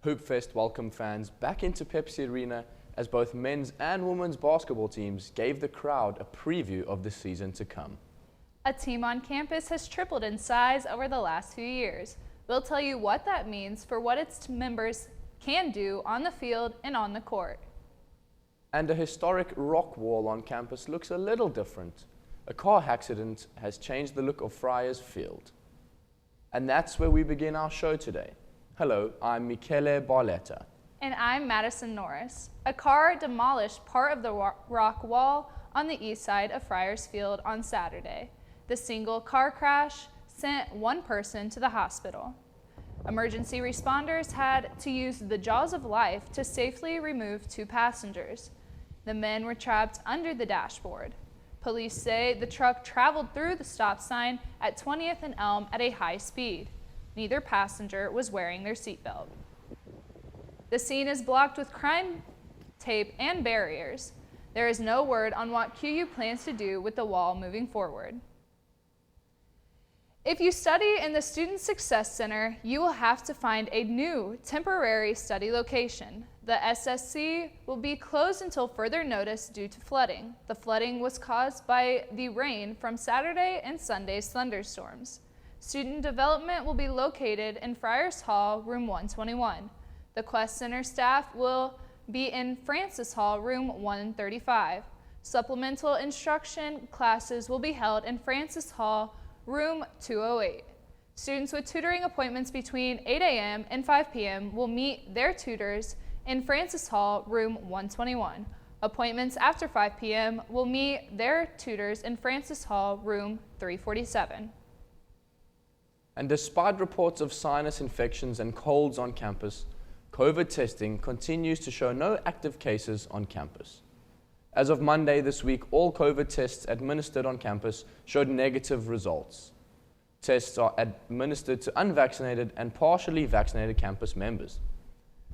Hoopfest welcomed fans back into Pepsi Arena as both men's and women's basketball teams gave the crowd a preview of the season to come. A team on campus has tripled in size over the last few years. We'll tell you what that means for what its members can do on the field and on the court. And a historic rock wall on campus looks a little different. A car accident has changed the look of Friar's field. And that's where we begin our show today. Hello, I'm Michele Barletta. And I'm Madison Norris. A car demolished part of the rock wall on the east side of Friar's Field on Saturday. The single car crash sent one person to the hospital. Emergency responders had to use the jaws of life to safely remove two passengers. The men were trapped under the dashboard. Police say the truck traveled through the stop sign at 20th and Elm at a high speed. Neither passenger was wearing their seatbelt. The scene is blocked with crime tape and barriers. There is no word on what QU plans to do with the wall moving forward. If you study in the Student Success Center, you will have to find a new temporary study location. The SSC will be closed until further notice due to flooding. The flooding was caused by the rain from Saturday and Sunday's thunderstorms. Student development will be located in Friars Hall, room 121. The Quest Center staff will be in Francis Hall, room 135. Supplemental instruction classes will be held in Francis Hall, room 208. Students with tutoring appointments between 8 a.m. and 5 p.m. will meet their tutors in Francis Hall, room 121. Appointments after 5 p.m. will meet their tutors in Francis Hall, room 347. And despite reports of sinus infections and colds on campus, COVID testing continues to show no active cases on campus. As of Monday this week, all COVID tests administered on campus showed negative results. Tests are administered to unvaccinated and partially vaccinated campus members.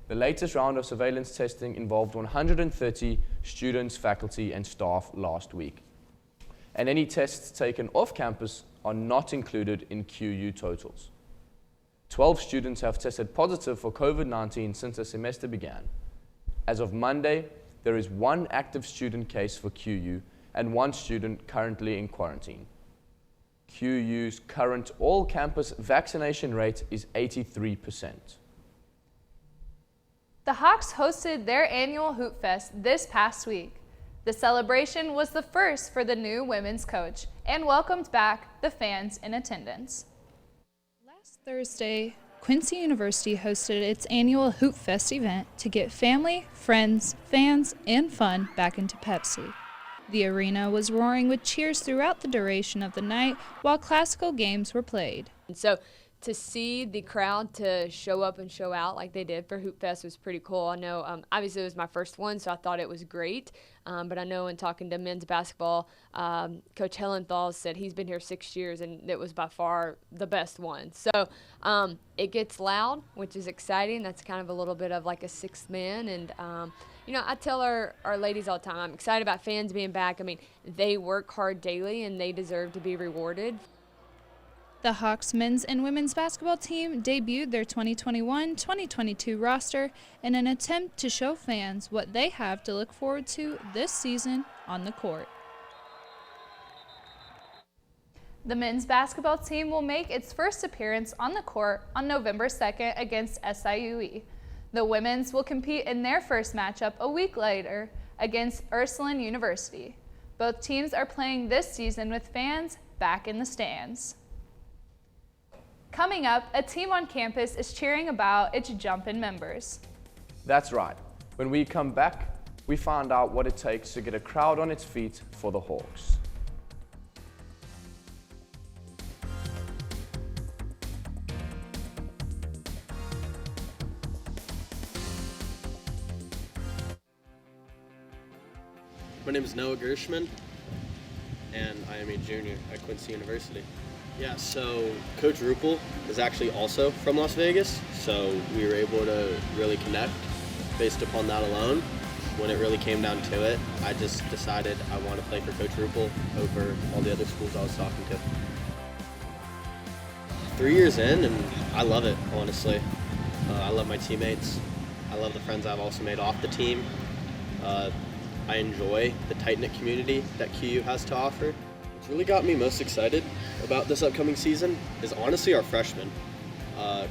The latest round of surveillance testing involved 130 students, faculty, and staff last week. And any tests taken off campus are not included in QU totals. 12 students have tested positive for COVID-19 since the semester began. As of Monday, there is one active student case for QU and one student currently in quarantine. QU's current all-campus vaccination rate is 83%. The Hawks hosted their annual Hoop Fest this past week. The celebration was the first for the new women's coach and welcomed back the fans in attendance. Last Thursday, Quincy University hosted its annual Hoop Fest event to get family, friends, fans, and fun back into Pepsi. The arena was roaring with cheers throughout the duration of the night while classical games were played. And so to see the crowd to show up and show out like they did for Hoop Fest was pretty cool. I know obviously it was my first one, so I thought it was great. But I know in talking to men's basketball, Coach Hellenthal said he's been here 6 years and it was by far the best one. So it gets loud, which is exciting. That's kind of a little bit of like a sixth man. And, you know, I tell our ladies all the time, I'm excited about fans being back. I mean, they work hard daily and they deserve to be rewarded. The Hawks men's and women's basketball team debuted their 2021-2022 roster in an attempt to show fans what they have to look forward to this season on the court. The men's basketball team will make its first appearance on the court on November 2nd against SIUE. The women's will compete in their first matchup a week later against Ursuline University. Both teams are playing this season with fans back in the stands. Coming up, a team on campus is cheering about its Jumpin' members. That's right. When we come back, we find out what it takes to get a crowd on its feet for the Hawks. My name is Noah Gershman, and I am a junior at Quincy University. Yeah, so Coach Ruppel is actually also from Las Vegas, so we were able to really connect based upon that alone. When it really came down to it, I just decided I want to play for Coach Ruppel over all the other schools I was talking to. 3 years in, and I love it, honestly. I love my teammates. I love the friends I've also made off the team. I enjoy the tight-knit community that QU has to offer. What's really got me most excited about this upcoming season is honestly our freshmen.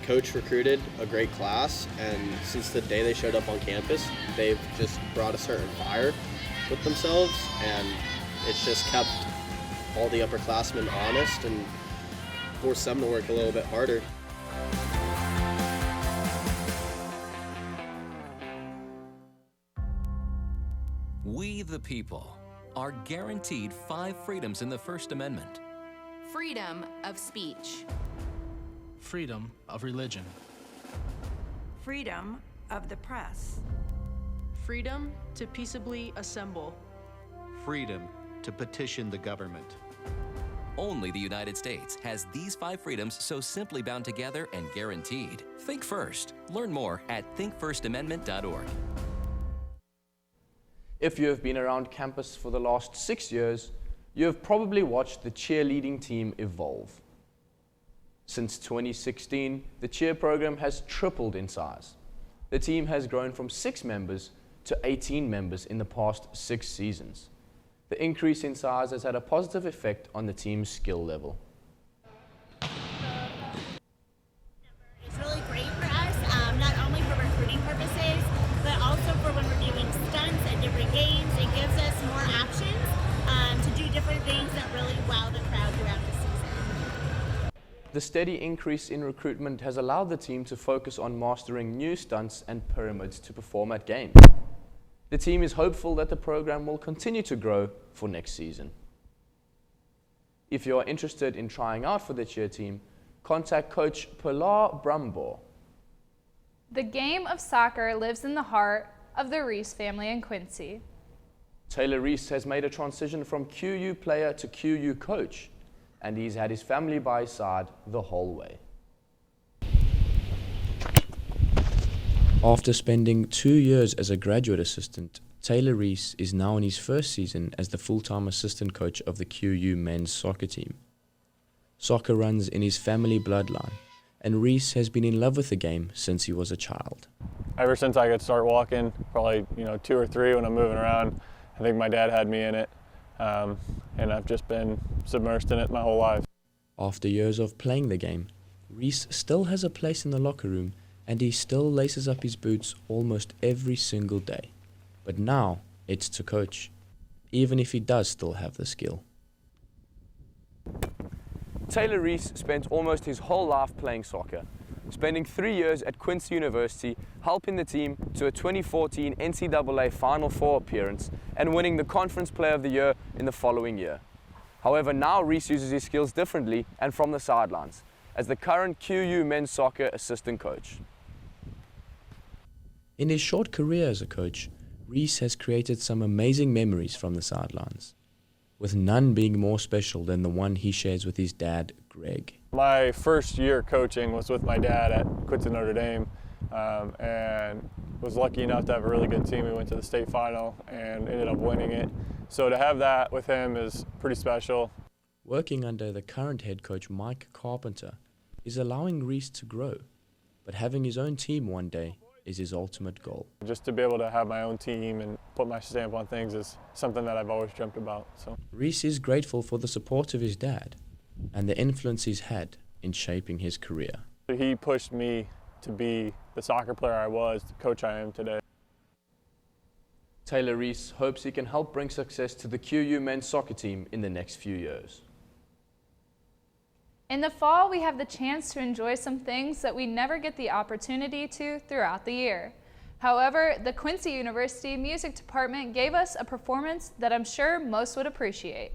Coach recruited a great class, and since the day they showed up on campus, they've just brought a certain fire with themselves, and it's just kept all the upperclassmen honest and forced them to work a little bit harder. We, the people, are guaranteed 5 freedoms in the First Amendment. Freedom of speech. Freedom of religion. Freedom of the press. Freedom to peaceably assemble. Freedom to petition the government. Only the United States has these 5 freedoms so simply bound together and guaranteed. Think first. Learn more at thinkfirstamendment.org. If you have been around campus for the last 6 years, you have probably watched the cheerleading team evolve. Since 2016, the cheer program has tripled in size. The team has grown from 6 members to 18 members in the past 6 seasons. The increase in size has had a positive effect on the team's skill level. It's really great for us, not only for recruiting purposes, but also for when we're doing stunts at different games. It gives us more options to do different things that really wow the crowd throughout the season. The steady increase in recruitment has allowed the team to focus on mastering new stunts and pyramids to perform at games. The team is hopeful that the program will continue to grow for next season. If you are interested in trying out for the cheer team, contact Coach Pilar Brambor. The game of soccer lives in the heart of the Reese family in Quincy. Taylor Reese has made a transition from QU player to QU coach, and he's had his family by his side the whole way. After spending 2 years as a graduate assistant, Taylor Reese is now in his first season as the full-time assistant coach of the QU men's soccer team. Soccer runs in his family bloodline, and Reese has been in love with the game since he was a child. Ever since I could start walking, probably 2 or 3 when I'm moving around, I think my dad had me in it, and I've just been submersed in it my whole life. After years of playing the game, Reese still has a place in the locker room, and he still laces up his boots almost every single day. But now it's to coach, even if he does still have the skill. Taylor Reese spent almost his whole life playing soccer, spending 3 years at Quincy University, helping the team to a 2014 NCAA Final Four appearance and winning the Conference Player of the Year in the following year. However, now Reese uses his skills differently and from the sidelines, as the current QU men's soccer assistant coach. In his short career as a coach, Reese has created some amazing memories from the sidelines, with none being more special than the one he shares with his dad, Greg. My first year coaching was with my dad at Quincy Notre Dame, and was lucky enough to have a really good team. We went to the state final and ended up winning it. So to have that with him is pretty special. Working under the current head coach, Mike Carpenter, is allowing Reese to grow, but having his own team one day is his ultimate goal. Just to be able to have my own team and put my stamp on things is something that I've always dreamt about. So Reese is grateful for the support of his dad and the influence he's had in shaping his career. He pushed me to be the soccer player I was, the coach I am today. Taylor Reese hopes he can help bring success to the QU men's soccer team in the next few years. In the fall, we have the chance to enjoy some things that we never get the opportunity to throughout the year. However, the Quincy University Music Department gave us a performance that I'm sure most would appreciate.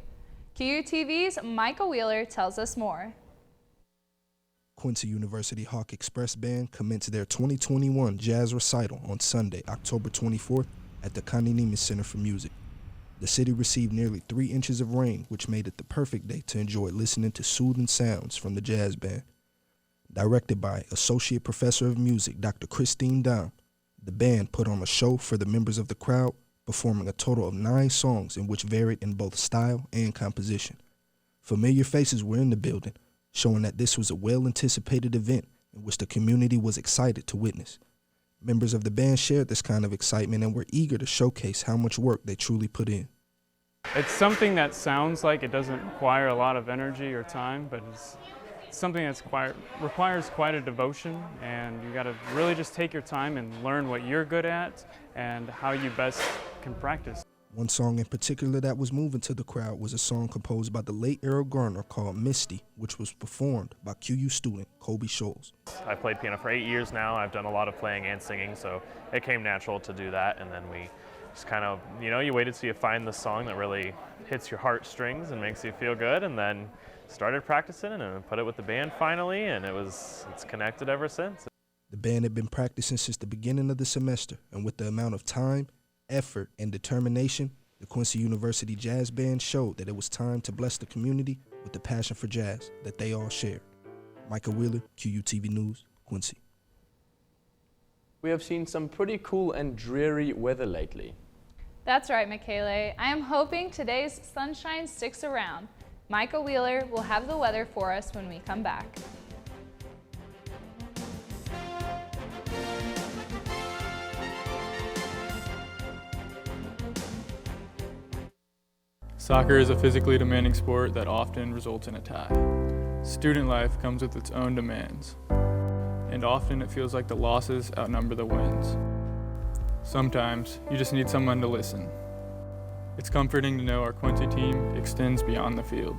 QUTV's Michael Wheeler tells us more. Quincy University Hawk Express Band commenced their 2021 jazz recital on Sunday, October 24th at the Connie Neiman Center for Music. The city received nearly 3 inches of rain, which made it the perfect day to enjoy listening to soothing sounds from the jazz band. Directed by Associate Professor of Music, Dr. Christine Daum, the band put on a show for the members of the crowd, performing a total of 9 songs in which varied in both style and composition. Familiar faces were in the building, showing that this was a well-anticipated event in which the community was excited to witness. Members of the band shared this kind of excitement and were eager to showcase how much work they truly put in. It's something that sounds like it doesn't require a lot of energy or time, but it's something that requires quite a devotion, and you got to really just take your time and learn what you're good at and how you best can practice. One song in particular that was moving to the crowd was a song composed by the late Errol Garner called Misty, which was performed by QU student Kobe Scholes. I've played piano for 8 years now. I've done a lot of playing and singing, so it came natural to do that. And then we just kind of, you wait until you find the song that really hits your heartstrings and makes you feel good, and then started practicing and put it with the band finally, and it's connected ever since. The band had been practicing since the beginning of the semester, and with the amount of time, effort, and determination, the Quincy University Jazz Band showed that it was time to bless the community with the passion for jazz that they all shared. Micah Wheeler, QUTV News, Quincy. We have seen some pretty cool and dreary weather lately. That's right, Michele. I am hoping today's sunshine sticks around. Micah Wheeler will have the weather for us when we come back. Soccer is a physically demanding sport that often results in a tie. Student life comes with its own demands, and often it feels like the losses outnumber the wins. Sometimes you just need someone to listen. It's comforting to know our Quincy team extends beyond the field.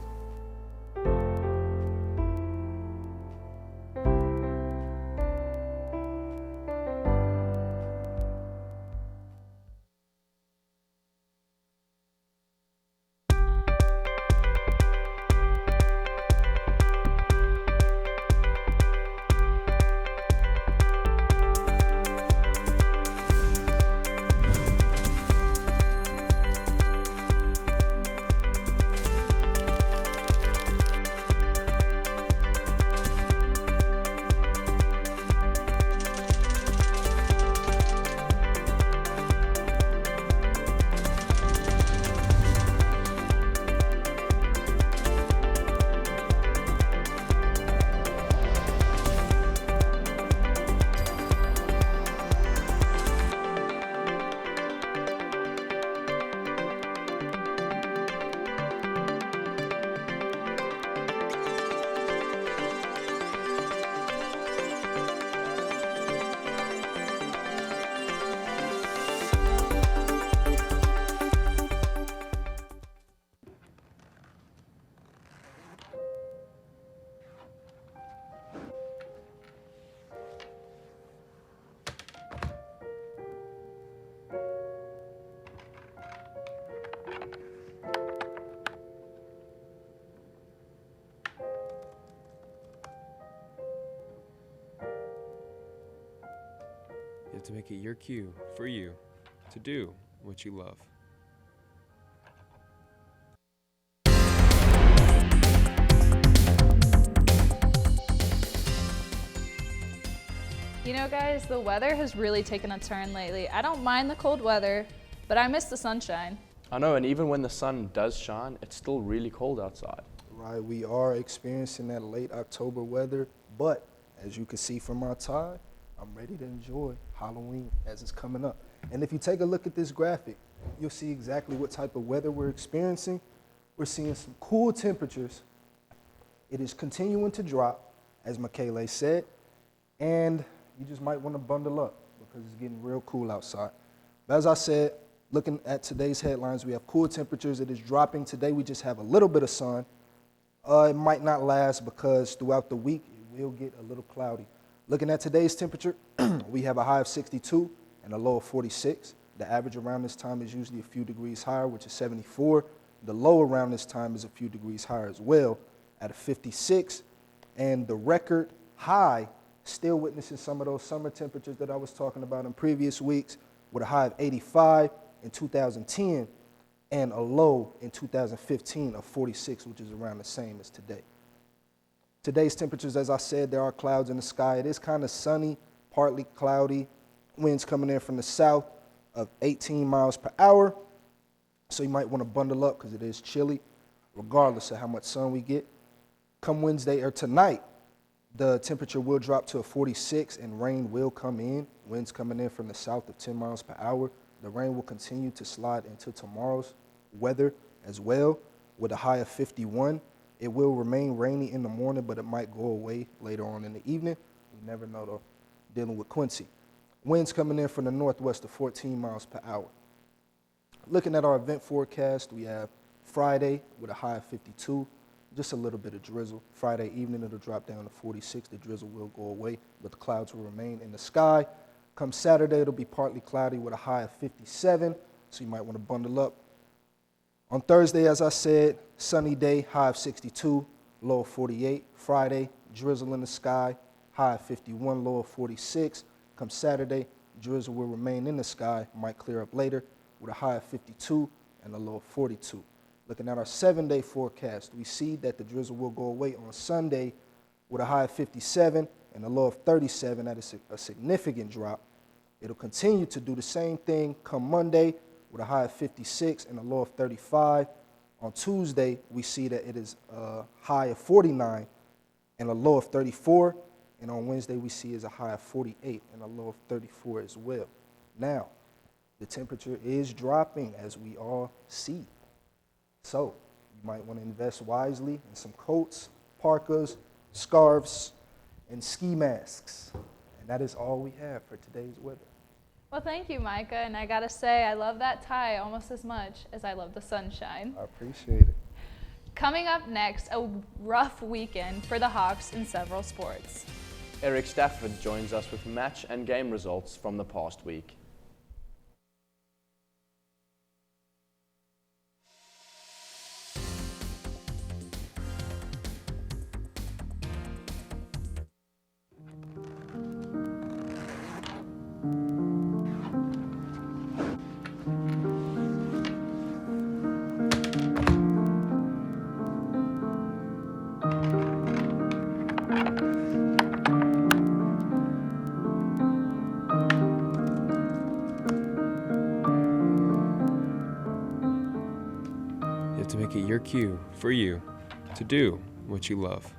You have to make it your cue for you to do what you love. You know, guys, the weather has really taken a turn lately. I don't mind the cold weather, but I miss the sunshine. I know, and even when the sun does shine, it's still really cold outside. Right, we are experiencing that late October weather, but as you can see from our tie, I'm ready to enjoy Halloween as it's coming up. And if you take a look at this graphic, you'll see exactly what type of weather we're experiencing. We're seeing some cool temperatures. It is continuing to drop, as Michele said, and you just might want to bundle up because it's getting real cool outside. But as I said, looking at today's headlines, we have cool temperatures. It is dropping. Today we just have a little bit of sun. It might not last because throughout the week it will get a little cloudy. Looking at today's temperature, we have a high of 62 and a low of 46. The average around this time is usually a few degrees higher, which is 74. The low around this time is a few degrees higher as well at a 56. And the record high, still witnessing some of those summer temperatures that I was talking about in previous weeks, with a high of 85 in 2010 and a low in 2015 of 46, which is around the same as today. Today's temperatures, as I said, there are clouds in the sky. It is kind of sunny, partly cloudy, winds coming in from the south of 18 miles per hour. So you might want to bundle up because it is chilly, regardless of how much sun we get. Come Wednesday or tonight, The temperature will drop to a 46 and rain will come in. Winds coming in from the south of 10 miles per hour. The rain will continue to slide into tomorrow's weather as well with a high of 51. It will remain rainy in the morning, but it might go away later on in the evening. We never know though, dealing with Quincy. Winds coming in from the northwest of 14 miles per hour. Looking at our event forecast, we have Friday with a high of 52, just a little bit of drizzle. Friday evening, it'll drop down to 46. The drizzle will go away, but the clouds will remain in the sky. Come Saturday, it'll be partly cloudy with a high of 57, so you might want to bundle up. On Thursday, as I said, sunny day, high of 62, low of 48. Friday, drizzle in the sky, high of 51, low of 46. Come Saturday, drizzle will remain in the sky, might clear up later with a high of 52 and a low of 42. Looking at our 7-day forecast, we see that the drizzle will go away on Sunday with a high of 57 and a low of 37. That is a significant drop. It'll continue to do the same thing come Monday with a high of 56 and a low of 35. On Tuesday, we see that it is a high of 49 and a low of 34. And on Wednesday, we see is a high of 48 and a low of 34 as well. Now, the temperature is dropping as we all see. So you might want to invest wisely in some coats, parkas, scarves, and ski masks. And that is all we have for today's weather. Well, thank you, Micah. And I gotta say, I love that tie almost as much as I love the sunshine. I appreciate it. Coming up next, a rough weekend for the Hawks in several sports. Eric Stafford joins us with match and game results from the past week. To make it your cue for you to do what you love.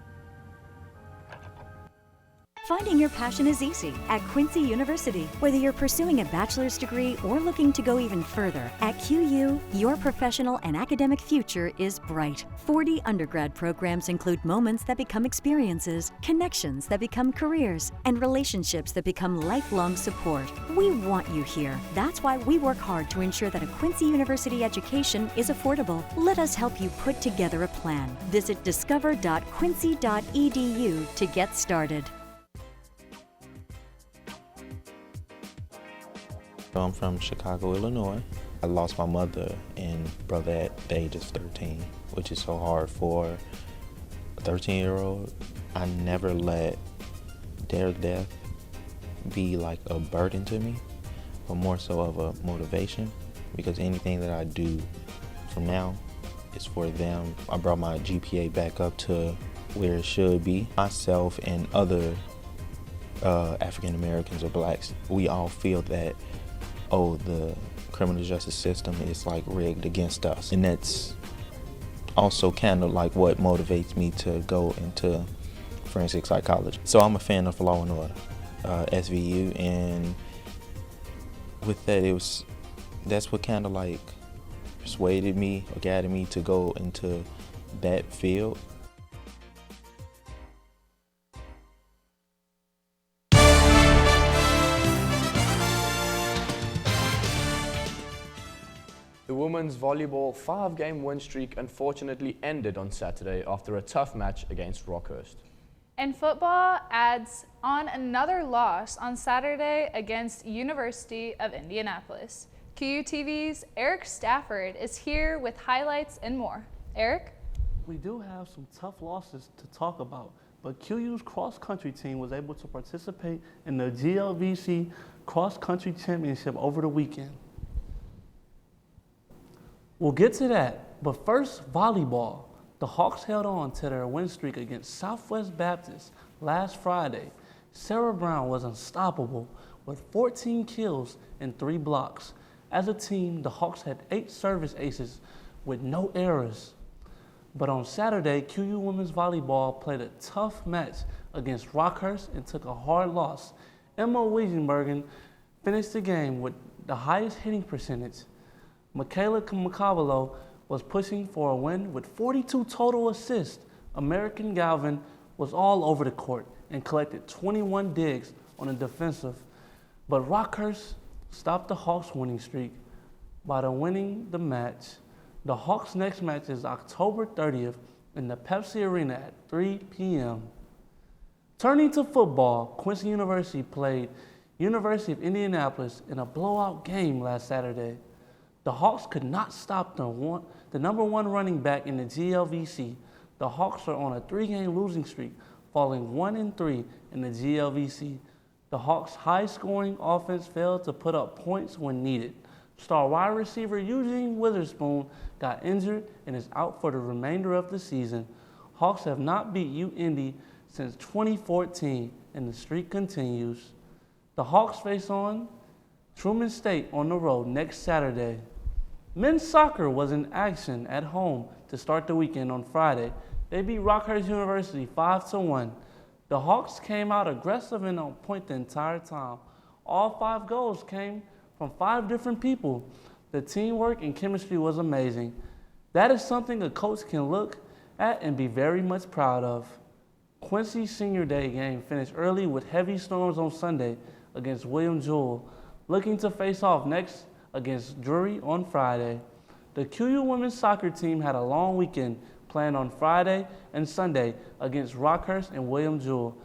Finding your passion is easy at Quincy University. Whether you're pursuing a bachelor's degree or looking to go even further, at QU, your professional and academic future is bright. 40 undergrad programs include moments that become experiences, connections that become careers, and relationships that become lifelong support. We want you here. That's why we work hard to ensure that a Quincy University education is affordable. Let us help you put together a plan. Visit discover.quincy.edu to get started. I'm from Chicago, Illinois. I lost my mother and brother at the age of 13, which is so hard for a 13-year-old. I never let their death be like a burden to me, but more so of a motivation, because anything that I do from now is for them. I brought my GPA back up to where it should be. Myself and other African Americans or blacks, we all feel that, oh, the criminal justice system is like rigged against us. And that's also kind of like what motivates me to go into forensic psychology. So I'm a fan of Law and Order, SVU, and with that, that's what kind of like persuaded me or guided me to go into that field. The women's volleyball 5-game win streak unfortunately ended on Saturday after a tough match against Rockhurst. And football adds on another loss on Saturday against University of Indianapolis. QUTV's Eric Stafford is here with highlights and more. Eric? We do have some tough losses to talk about, but QU's cross-country team was able to participate in the GLVC cross-country championship over the weekend. We'll get to that, but first, volleyball. The Hawks held on to their win streak against Southwest Baptist last Friday. Sarah Brown was unstoppable with 14 kills and 3 blocks. As a team, the Hawks had 8 service aces with no errors. But on Saturday, QU women's volleyball played a tough match against Rockhurst and took a hard loss. Emma Wiesenbergen finished the game with the highest hitting percentage. Michaela Macabalo was pushing for a win with 42 total assists. American Galvin was all over the court and collected 21 digs on the defensive. But Rockhurst stopped the Hawks' winning streak by winning the match. The Hawks' next match is October 30th in the Pepsi Arena at 3 p.m. Turning to football, Quincy University played University of Indianapolis in a blowout game last Saturday. The Hawks could not stop the number one running back in the GLVC. The Hawks are on a 3-game losing streak, falling 1-3 in the GLVC. The Hawks' high-scoring offense failed to put up points when needed. Star wide receiver Eugene Witherspoon got injured and is out for the remainder of the season. Hawks have not beat UIndy since 2014, and the streak continues. The Hawks face on Truman State on the road next Saturday. Men's soccer was in action at home to start the weekend on Friday. They beat Rockhurst University 5-1. The Hawks came out aggressive and on point the entire time. All 5 goals came from 5 different people. The teamwork and chemistry was amazing. That is something a coach can look at and be very much proud of. Quincy's Senior Day game finished early with heavy storms on Sunday against William Jewell, looking to face off next against Drury on Friday. The QU women's soccer team had a long weekend planned on Friday and Sunday against Rockhurst and William Jewell.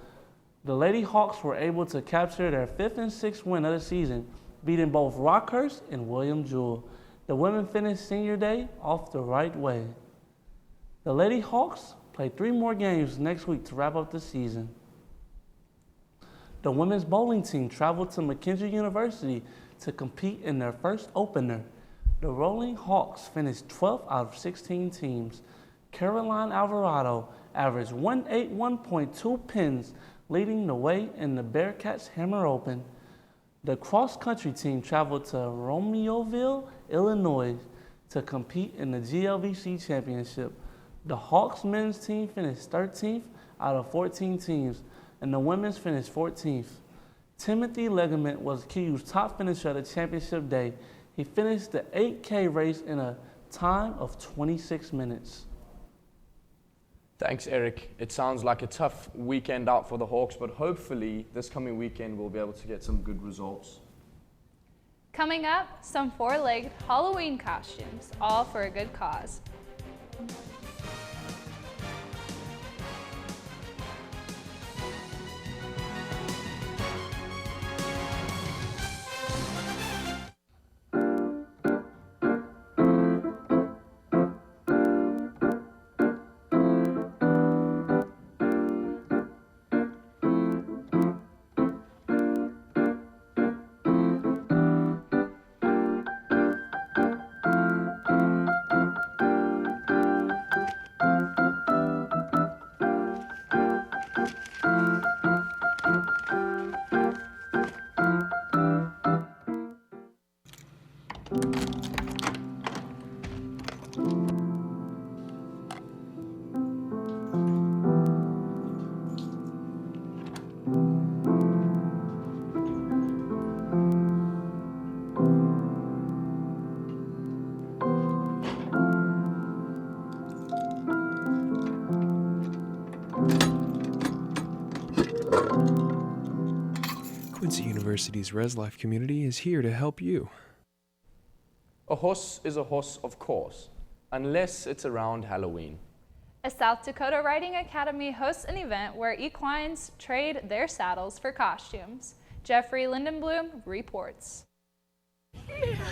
The Lady Hawks were able to capture their 5th and 6th win of the season, beating both Rockhurst and William Jewell. The women finished Senior Day off the right way. The Lady Hawks play 3 more games next week to wrap up the season. The women's bowling team traveled to McKendree University to compete in their first opener. The Rolling Hawks finished 12th out of 16 teams. Caroline Alvarado averaged 181.2 pins, leading the way in the Bearcats Hammer Open. The cross-country team traveled to Romeoville, Illinois to compete in the GLVC Championship. The Hawks men's team finished 13th out of 14 teams, and the women's finished 14th. Timothy Legament was QU's top finisher of the championship day. He finished the 8K race in a time of 26 minutes. Thanks, Eric. It sounds like a tough weekend out for the Hawks, but hopefully this coming weekend we'll be able to get some good results. Coming up, some 4-legged Halloween costumes, all for a good cause. Quincy University's Res Life community is here to help you. A horse is a horse, of course, unless it's around Halloween. A South Dakota Riding Academy hosts an event where equines trade their saddles for costumes. Jeffrey Lindenblum reports.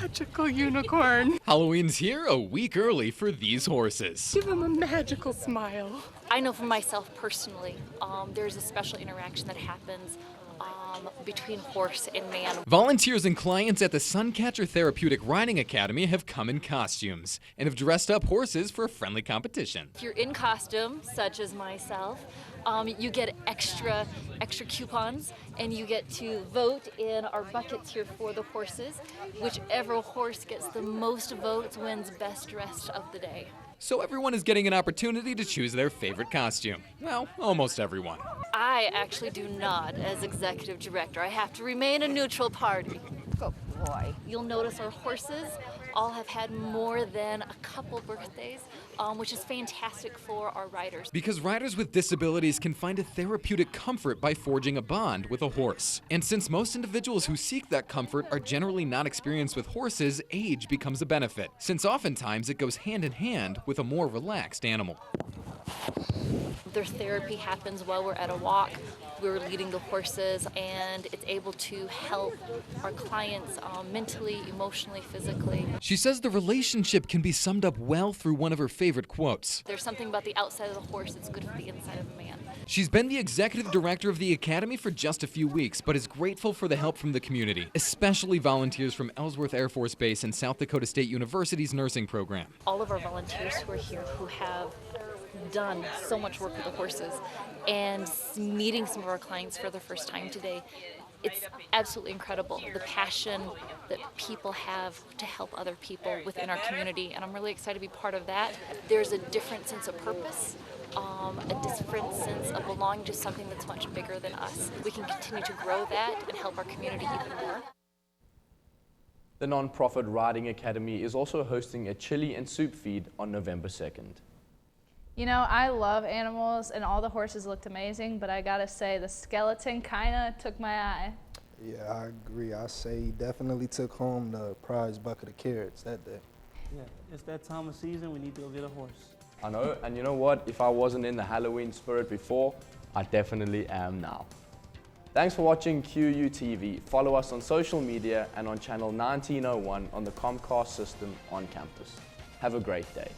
Magical unicorn. Halloween's here a week early for these horses. Give them a magical smile. I know for myself personally, there's a special interaction that happens between horse and man. Volunteers and clients at the Suncatcher Therapeutic Riding Academy have come in costumes and have dressed up horses for a friendly competition. If you're in costume, such as myself, you get extra coupons, and you get to vote in our buckets here for the horses. Whichever horse gets the most votes wins best dressed of the day. so everyone is getting an opportunity to choose their favorite costume. Well, almost everyone. I actually do not as executive director. I have to remain a neutral party. Oh boy. You'll notice our horses all have had more than a couple birthdays, which is fantastic for our riders. Because riders with disabilities can find a therapeutic comfort by forging a bond with a horse. And since most individuals who seek that comfort are generally not experienced with horses, age becomes a benefit, since oftentimes it goes hand in hand with a more relaxed animal. Their therapy happens while we're at a walk. We're leading the horses, and it's able to help our clients mentally, emotionally, physically. She says the relationship can be summed up well through one of her favorite quotes. There's something about the outside of the horse that's good for the inside of a man. She's been the executive director of the Academy for just a few weeks, but is grateful for the help from the community, especially volunteers from Ellsworth Air Force Base and South Dakota State University's nursing program. All of our volunteers who are here who have done so much work with the horses and meeting some of our clients for the first time today. It's absolutely incredible, the passion that people have to help other people within our community, and I'm really excited to be part of that. There's a different sense of purpose, a different sense of belonging to something that's much bigger than us. We can continue to grow that and help our community even more. The non-profit Riding Academy is also hosting a chili and soup feed on November 2nd. You know, I love animals and all the horses looked amazing, but I gotta say the skeleton kinda took my eye. Yeah, I agree. I say he definitely took home the prize bucket of carrots that day. Yeah, it's that time of season, we need to go get a horse. I know, and you know what? If I wasn't in the Halloween spirit before, I definitely am now. Thanks for watching QUTV. Follow us on social media and on channel 1901 on the Comcast system on campus. Have a great day.